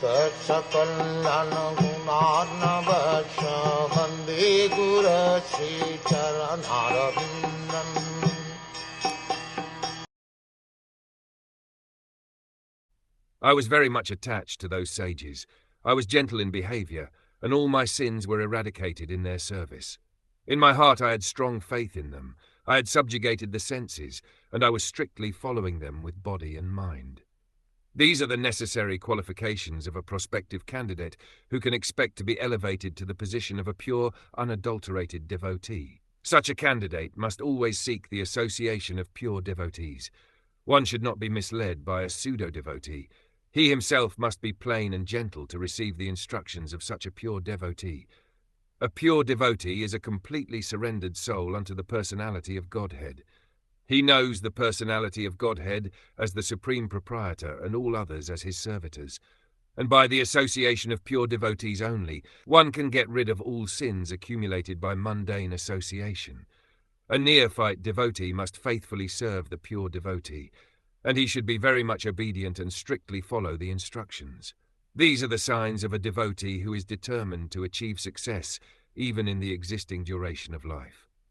Sakal Gunarnavasha Vande Guru Sri Charanaravindan. I was very much attached to those sages. I was gentle in behavior, and all my sins were eradicated in their service. In my heart I had strong faith in them. I had subjugated the senses, and I was strictly following them with body and mind. These are the necessary qualifications of a prospective candidate who can expect to be elevated to the position of a pure, unadulterated devotee. Such a candidate must always seek the association of pure devotees. One should not be misled by a pseudo-devotee. He himself must be plain and gentle to receive the instructions of such a pure devotee. A pure devotee is a completely surrendered soul unto the personality of Godhead. He knows the personality of Godhead as the supreme proprietor and all others as his servitors. And by the association of pure devotees only, one can get rid of all sins accumulated by mundane association. A neophyte devotee must faithfully serve the pure devotee, and he should be very much obedient and strictly follow the instructions. These are the signs of a devotee who is determined to achieve success even in the existing duration of life.